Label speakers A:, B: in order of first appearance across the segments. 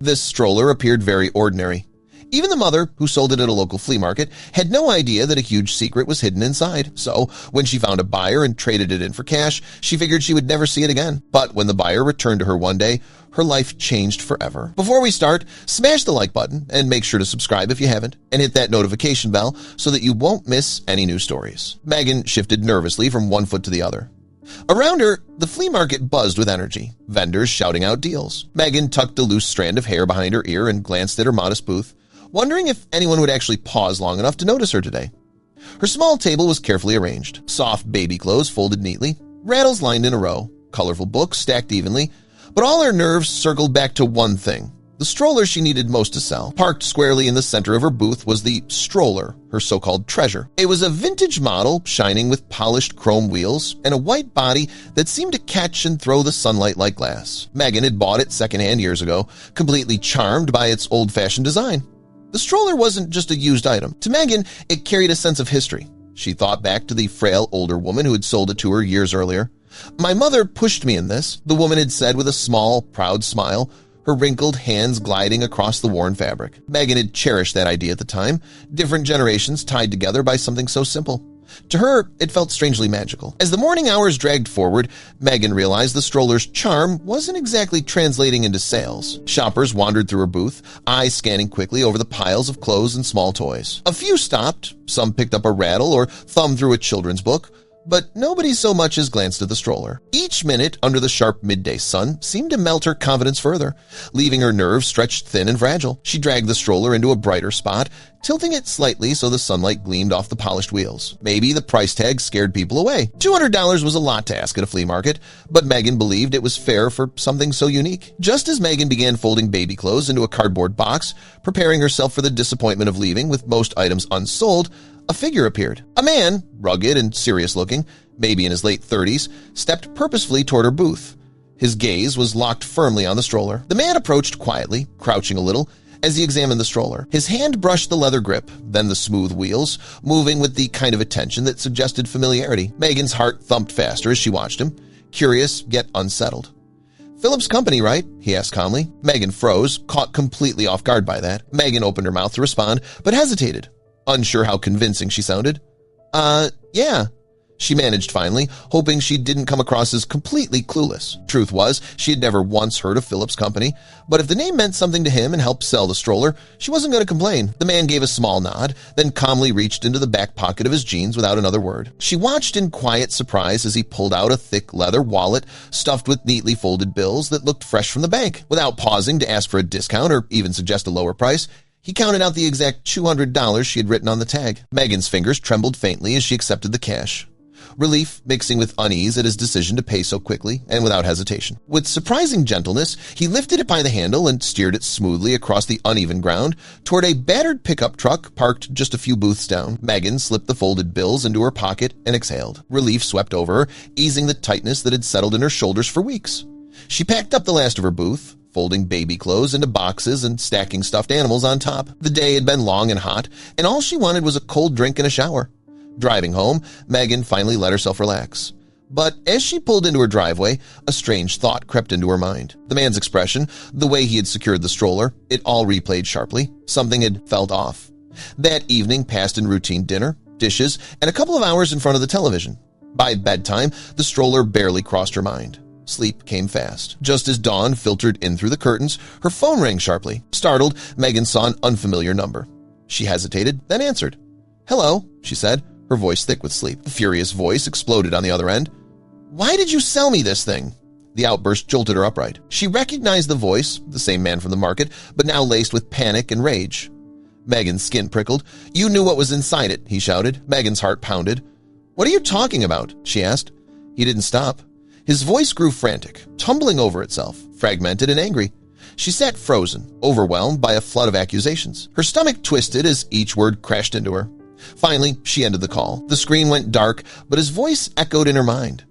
A: This stroller appeared very ordinary. Even the mother, who sold it at a local flea market, had no idea that a huge secret was hidden inside. So when she found a buyer and traded it in for cash, she figured she would never see it again. But when the buyer returned to her one day, her life changed forever. Before we start, smash the like button and make sure to subscribe if you haven't, and hit that notification bell so that you won't miss any new stories. Megan shifted nervously from one foot to the other. Around her, the flea market buzzed with energy, vendors shouting out deals. Megan tucked a loose strand of hair behind her ear and glanced at her modest booth, wondering if anyone would actually pause long enough to notice her today. Her small table was carefully arranged, soft baby clothes folded neatly, rattles lined in a row, colorful books stacked evenly, but all her nerves circled back to one thing: the stroller she needed most to sell. Parked squarely in the center of her booth was the Stroller, her so-called treasure. It was a vintage model shining with polished chrome wheels and a white body that seemed to catch and throw the sunlight like glass. Megan had bought it secondhand years ago, completely charmed by its old-fashioned design. The stroller wasn't just a used item. To Megan, it carried a sense of history. She thought back to the frail older woman who had sold it to her years earlier. "My mother pushed me in this," the woman had said with a small, proud smile, her wrinkled hands gliding across the worn fabric. Megan had cherished that idea at the time, different generations tied together by something so simple. To her, it felt strangely magical. As the morning hours dragged forward, Megan realized the stroller's charm wasn't exactly translating into sales. Shoppers wandered through her booth, eyes scanning quickly over the piles of clothes and small toys. A few stopped, some picked up a rattle or thumbed through a children's book, but nobody so much as glanced at the stroller. Each minute under the sharp midday sun seemed to melt her confidence further, leaving her nerves stretched thin and fragile. She dragged the stroller into a brighter spot, tilting it slightly so the sunlight gleamed off the polished wheels. Maybe the price tag scared people away. $200 was a lot to ask at a flea market, but Megan believed it was fair for something so unique. Just as Megan began folding baby clothes into a cardboard box, preparing herself for the disappointment of leaving with most items unsold, a figure appeared. A man, rugged and serious-looking, maybe in his late 30s, stepped purposefully toward her booth. His gaze was locked firmly on the stroller. The man approached quietly, crouching a little, as he examined the stroller. His hand brushed the leather grip, then the smooth wheels, moving with the kind of attention that suggested familiarity. Megan's heart thumped faster as she watched him, curious yet unsettled. "Philip's Company, right?" he asked calmly. Megan froze, caught completely off guard by that. Megan opened her mouth to respond, but hesitated, unsure how convincing she sounded. Yeah, she managed finally, hoping she didn't come across as completely clueless. Truth was, she had never once heard of Philip's Company, but if the name meant something to him and helped sell the stroller, she wasn't going to complain. The man gave a small nod, then calmly reached into the back pocket of his jeans without another word. She watched in quiet surprise as he pulled out a thick leather wallet stuffed with neatly folded bills that looked fresh from the bank. Without pausing to ask for a discount or even suggest a lower price, he counted out the exact $200 she had written on the tag. Megan's fingers trembled faintly as she accepted the cash, relief mixing with unease at his decision to pay so quickly and without hesitation. With surprising gentleness, he lifted it by the handle and steered it smoothly across the uneven ground toward a battered pickup truck parked just a few booths down. Megan slipped the folded bills into her pocket and exhaled. Relief swept over her, easing the tightness that had settled in her shoulders for weeks. She packed up the last of her booth, folding baby clothes into boxes and stacking stuffed animals on top. The day had been long and hot, and all she wanted was a cold drink and a shower. Driving home, Megan finally let herself relax. But as she pulled into her driveway, a strange thought crept into her mind. The man's expression, the way he had secured the stroller, it all replayed sharply. Something had felt off. That evening passed in routine dinner, dishes, and a couple of hours in front of the television. By bedtime, the stroller barely crossed her mind. Sleep came fast. Just as dawn filtered in through the curtains, her phone rang sharply. Startled, Megan saw an unfamiliar number. She hesitated, then answered. "Hello," she said, her voice thick with sleep. The furious voice exploded on the other end. "Why did you sell me this thing?" The outburst jolted her upright. She recognized the voice, the same man from the market, but now laced with panic and rage. Megan's skin prickled. "You knew what was inside it," he shouted. Megan's heart pounded. "What are you talking about?" she asked. He didn't stop. His voice grew frantic, tumbling over itself, fragmented and angry. She sat frozen, overwhelmed by a flood of accusations. Her stomach twisted as each word crashed into her. Finally, she ended the call. The screen went dark, but his voice echoed in her mind.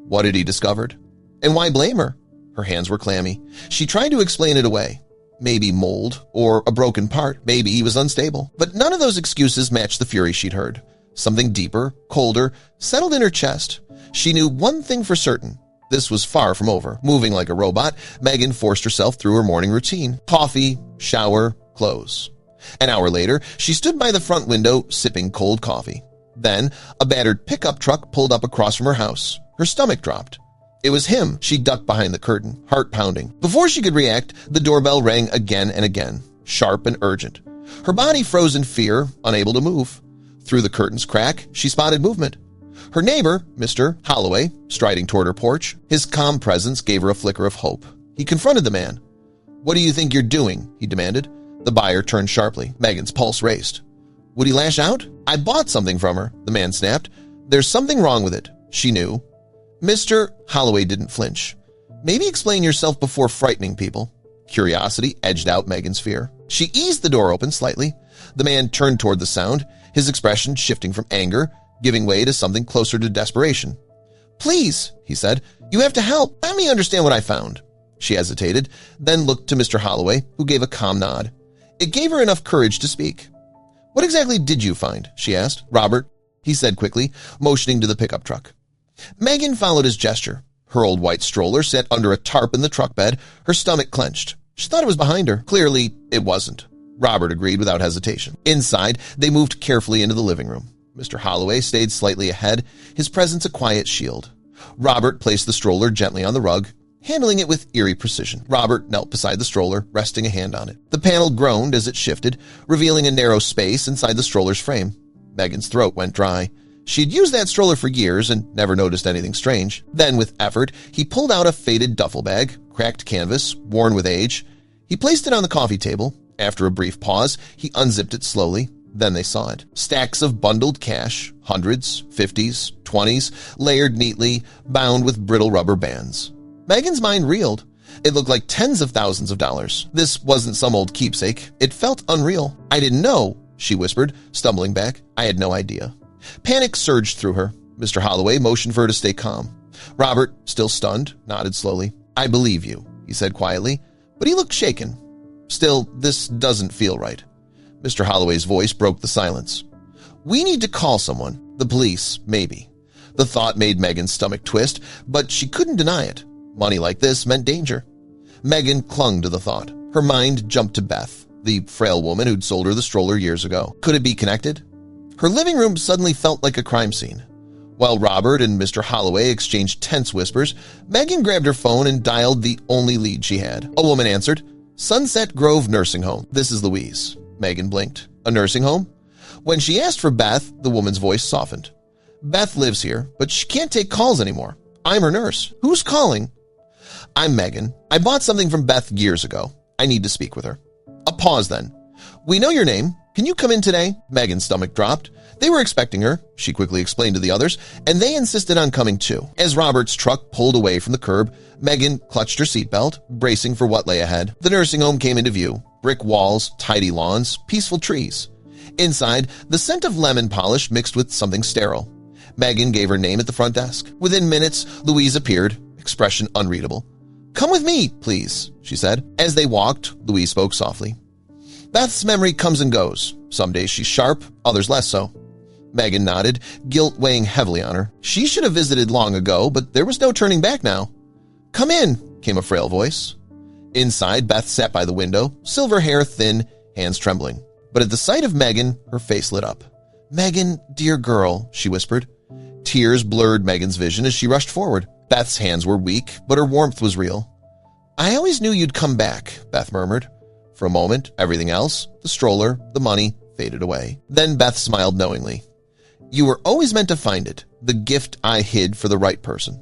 A: What had he discovered? And why blame her? Her hands were clammy. She tried to explain it away. Maybe mold, or a broken part. Maybe he was unstable. But none of those excuses matched the fury she'd heard. Something deeper, colder, settled in her chest. She knew one thing for certain. this was far from over. Moving like a robot, Megan forced herself through her morning routine. Coffee, shower, clothes. An hour later, she stood by the front window sipping cold coffee. Then, a battered pickup truck pulled up across from her house. Her stomach dropped. It was him. She ducked behind the curtain, heart pounding. Before she could react, the doorbell rang again and again, sharp and urgent. Her body froze in fear, unable to move. Through the curtain's crack, she spotted movement. Her neighbor, Mr. Holloway, striding toward her porch. His calm presence gave her a flicker of hope. He confronted the man. "What do you think you're doing?" he demanded. The buyer turned sharply. Megan's pulse raced. Would he lash out? "I bought something from her," the man snapped. "There's something wrong with it," she knew. Mr. Holloway didn't flinch. "Maybe explain yourself before frightening people." Curiosity edged out Megan's fear. She eased the door open slightly. The man turned toward the sound, his expression shifting from anger, giving way to something closer to desperation. "Please," he said, "you have to help. Let me understand what I found." She hesitated, then looked to Mr. Holloway, who gave a calm nod. It gave her enough courage to speak. "What exactly did you find?" she asked. "Robert," he said quickly, motioning to the pickup truck. Megan followed his gesture. Her old white stroller sat under a tarp in the truck bed, her stomach clenched. She thought it was behind her. Clearly, it wasn't. Robert agreed without hesitation. Inside, they moved carefully into the living room. Mr. Holloway stayed slightly ahead, his presence a quiet shield. Robert placed the stroller gently on the rug, handling it with eerie precision. Robert knelt beside the stroller, resting a hand on it. The panel groaned as it shifted, revealing a narrow space inside the stroller's frame. Megan's throat went dry. She'd used that stroller for years and never noticed anything strange. Then, with effort, he pulled out a faded duffel bag, cracked canvas, worn with age. He placed it on the coffee table. After a brief pause, he unzipped it slowly. Then they saw it. Stacks of bundled cash, hundreds, 50s, 20s, layered neatly, bound with brittle rubber bands. Megan's mind reeled. It looked like tens of thousands of dollars. This wasn't some old keepsake. It felt unreal. "I didn't know," she whispered, stumbling back. "I had no idea." Panic surged through her. Mr. Holloway motioned for her to stay calm. Robert, still stunned, nodded slowly. "I believe you," he said quietly, but he looked shaken. "Still, this doesn't feel right." Mr. Holloway's voice broke the silence. "We need to call someone. The police, maybe." The thought made Megan's stomach twist, but she couldn't deny it. Money like this meant danger. Megan clung to the thought. Her mind jumped to Beth, the frail woman who'd sold her the stroller years ago. Could it be connected? Her living room suddenly felt like a crime scene. While Robert and Mr. Holloway exchanged tense whispers, Megan grabbed her phone and dialed the only lead she had. A woman answered. "Sunset Grove Nursing Home. This is Louise." Megan blinked. "A nursing home?" When she asked for Beth, the woman's voice softened. "Beth lives here, but she can't take calls anymore. I'm her nurse. Who's calling?" "I'm Megan. I bought something from Beth years ago. I need to speak with her." A pause then. "We know your name. Can you come in today?" Megan's stomach dropped. They were expecting her, she quickly explained to the others, and they insisted on coming too. As Robert's truck pulled away from the curb, Megan clutched her seatbelt, bracing for what lay ahead. The nursing home came into view. Brick walls, tidy lawns, peaceful trees. Inside, the scent of lemon polish mixed with something sterile. Megan gave her name at the front desk. Within minutes, Louise appeared, expression unreadable. "Come with me, please," she said. As they walked, Louise spoke softly. "Beth's memory comes and goes. Some days she's sharp, others less so." Megan nodded, guilt weighing heavily on her. She should have visited long ago, but there was no turning back now. "Come in," came a frail voice. Inside, Beth sat by the window, silver hair thin, hands trembling. But at the sight of Megan, her face lit up. "Megan, dear girl," she whispered. Tears blurred Megan's vision as she rushed forward. Beth's hands were weak, but her warmth was real. "I always knew you'd come back," Beth murmured. For a moment, everything else, the stroller, the money, faded away. Then Beth smiled knowingly. "You were always meant to find it, the gift I hid for the right person."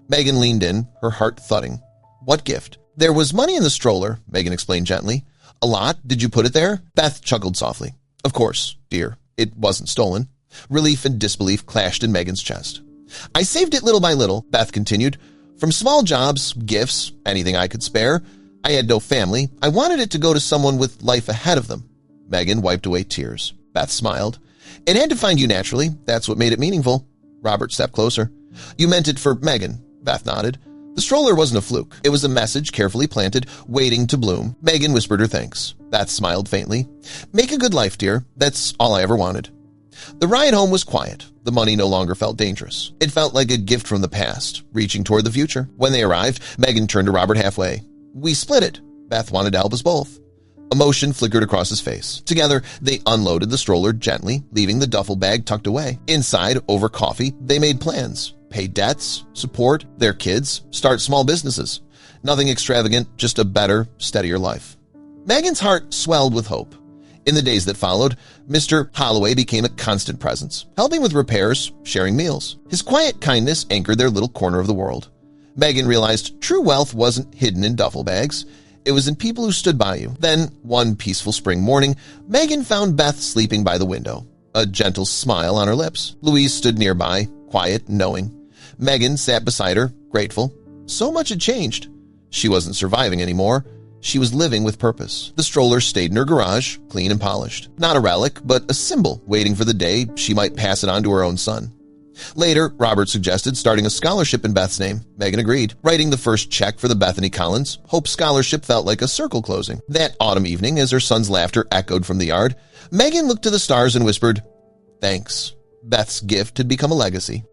A: Megan leaned in, her heart thudding. "What gift?" "There was money in the stroller," Megan explained gently. "A lot? Did you put it there?" Beth chuckled softly. "Of course, dear. It wasn't stolen." Relief and disbelief clashed in Megan's chest. "I saved it little by little," Beth continued. "From small jobs, gifts, anything I could spare. I had no family. I wanted it to go to someone with life ahead of them." Megan wiped away tears. Beth smiled. "It had to find you naturally. That's what made it meaningful." Robert stepped closer. "You meant it for Megan." Beth nodded. The stroller wasn't a fluke. It was a message carefully planted, waiting to bloom. Megan whispered her thanks. Beth smiled faintly. "Make a good life, dear. That's all I ever wanted." The ride home was quiet. The money no longer felt dangerous. It felt like a gift from the past, reaching toward the future. When they arrived, Megan turned to Robert halfway. "We split it." Beth wanted to help us both. Emotion flickered across his face. Together, they unloaded the stroller gently, leaving the duffel bag tucked away. Inside, over coffee, they made plans. Pay debts, support their kids, start small businesses. Nothing extravagant, just a better, steadier life. Megan's heart swelled with hope. In the days that followed, Mr. Holloway became a constant presence, helping with repairs, sharing meals. His quiet kindness anchored their little corner of the world. Megan realized true wealth wasn't hidden in duffel bags. It was in people who stood by you. Then, one peaceful spring morning, Megan found Beth sleeping by the window, a gentle smile on her lips. Louise stood nearby, quiet and knowing. Megan sat beside her, grateful. So much had changed. She wasn't surviving anymore. She was living with purpose. The stroller stayed in her garage, clean and polished. Not a relic, but a symbol waiting for the day she might pass it on to her own son. Later, Robert suggested starting a scholarship in Beth's name. Megan agreed. Writing the first check for the Bethany Collins, Hope Scholarship felt like a circle closing. That autumn evening, as her son's laughter echoed from the yard, Megan looked to the stars and whispered, "Thanks." Beth's gift had become a legacy.